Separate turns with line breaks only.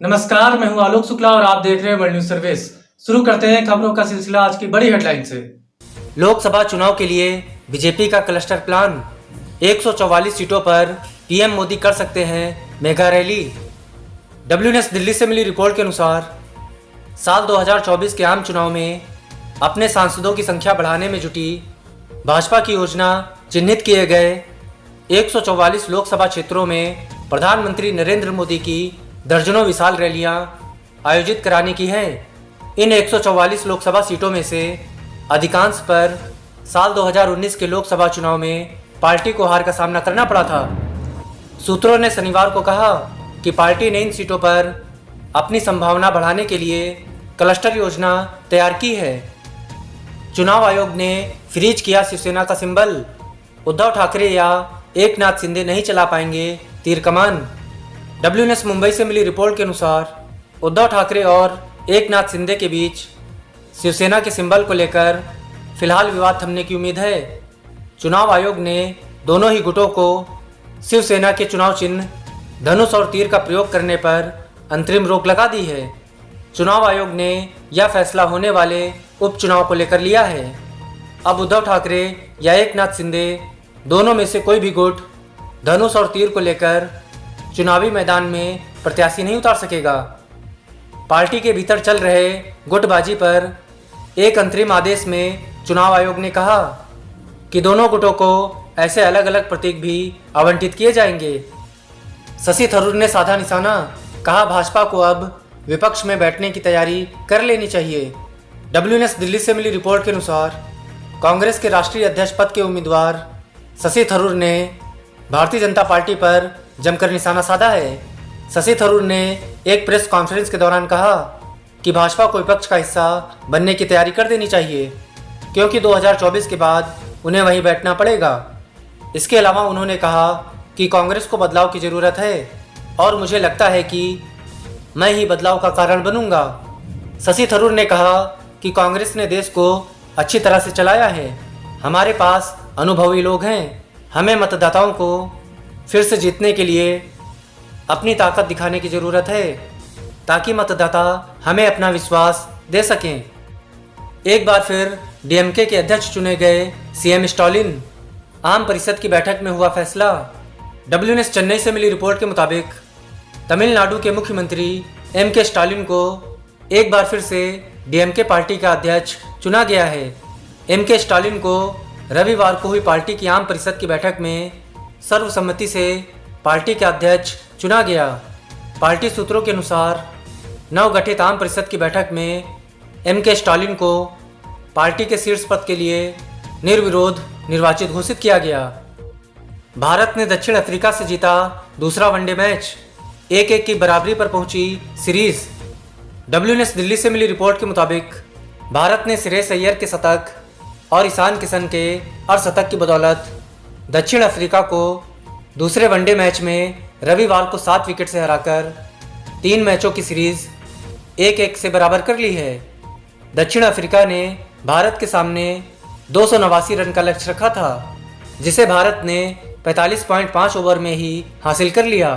नमस्कार, मैं हूं आलोक शुक्ला और आप देख रहे हैं वर्ल्ड न्यूज सर्विस। शुरू करते हैं खबरों का सिलसिला आज की बड़ी हेडलाइन से।
लोकसभा चुनाव के लिए बीजेपी का क्लस्टर प्लान। 144 सीटों पर पीएम मोदी कर सकते हैं मेगा रैली। WNS दिल्ली से मिली रिपोर्ट के अनुसार साल 2024 के आम चुनाव में अपने सांसदों की संख्या बढ़ाने में जुटी भाजपा की योजना चिन्हित किए गए 144 लोकसभा क्षेत्रों में प्रधानमंत्री नरेंद्र मोदी की दर्जनों विशाल रैलियां आयोजित कराने की है। इन 144 लोकसभा सीटों में से अधिकांश पर साल 2019 के लोकसभा चुनाव में पार्टी को हार का सामना करना पड़ा था। सूत्रों ने शनिवार को कहा कि पार्टी ने इन सीटों पर अपनी संभावना बढ़ाने के लिए क्लस्टर योजना तैयार की है। चुनाव आयोग ने फ्रीज किया शिवसेना का सिंबल। उद्धव ठाकरे या एकनाथ शिंदे नहीं चला पाएंगे तीर कमान। WNS मुंबई से मिली रिपोर्ट के अनुसार उद्धव ठाकरे और एकनाथ शिंदे के बीच शिवसेना के सिंबल को लेकर फिलहाल विवाद थमने की उम्मीद है। चुनाव आयोग ने दोनों ही गुटों को शिवसेना के चुनाव चिन्ह धनुष और तीर का प्रयोग करने पर अंतरिम रोक लगा दी है। चुनाव आयोग ने यह फैसला होने वाले उपचुनाव को लेकर लिया है। अब उद्धव ठाकरे या एकनाथ शिंदे दोनों में से कोई भी गुट धनुष और तीर को लेकर चुनावी मैदान में प्रत्याशी नहीं उतार सकेगा। पार्टी के भीतर चल रहे गुटबाजी पर एक अंतरिम आदेश में चुनाव आयोग ने कहा कि दोनों गुटों को ऐसे अलग अलग प्रतीक भी आवंटित किए जाएंगे। शशि थरूर ने साधा निशाना, कहा भाजपा को अब विपक्ष में बैठने की तैयारी कर लेनी चाहिए। WNS दिल्ली से मिली रिपोर्ट के अनुसार कांग्रेस के राष्ट्रीय अध्यक्ष पद के उम्मीदवार शशि थरूर ने भारतीय जनता पार्टी पर जमकर निशाना साधा है। शशि थरूर ने एक प्रेस कॉन्फ्रेंस के दौरान कहा कि भाजपा को विपक्ष का हिस्सा बनने की तैयारी कर देनी चाहिए, क्योंकि 2024 के बाद उन्हें वहीं बैठना पड़ेगा। इसके अलावा उन्होंने कहा कि कांग्रेस को बदलाव की ज़रूरत है और मुझे लगता है कि मैं ही बदलाव का कारण बनूंगा। शशि थरूर ने कहा कि कांग्रेस ने देश को अच्छी तरह से चलाया है, हमारे पास अनुभवी लोग हैं, हमें मतदाताओं को फिर से जीतने के लिए अपनी ताकत दिखाने की ज़रूरत है ताकि मतदाता हमें अपना विश्वास दे सकें। एक बार फिर DMK के अध्यक्ष चुने गए CM स्टालिन। आम परिषद की बैठक में हुआ फैसला। WNS चेन्नई से मिली रिपोर्ट के मुताबिक तमिलनाडु के मुख्यमंत्री M.K. स्टालिन को एक बार फिर से DMK पार्टी का अध्यक्ष चुना गया है। M.K. स्टालिन को रविवार को हुई पार्टी की आम परिषद की बैठक में सर्वसम्मति से पार्टी के अध्यक्ष चुना गया। पार्टी सूत्रों के अनुसार नवगठित आम परिषद की बैठक में M.K. स्टालिन को पार्टी के शीर्ष पद के लिए निर्विरोध निर्वाचित घोषित किया गया। भारत ने दक्षिण अफ्रीका से जीता दूसरा वनडे मैच। 1-1 की बराबरी पर पहुंची सीरीज। WNS दिल्ली से मिली रिपोर्ट के मुताबिक भारत ने श्रेयस अय्यर के शतक और ईशान किशन के अर्धशतक की बदौलत दक्षिण अफ्रीका को दूसरे वनडे मैच में रविवार को 7 विकेट से हराकर 3 मैचों की सीरीज 1-1 से बराबर कर ली है। दक्षिण अफ्रीका ने भारत के सामने 289 रन का लक्ष्य रखा था, जिसे भारत ने 45.5 ओवर में ही हासिल कर लिया।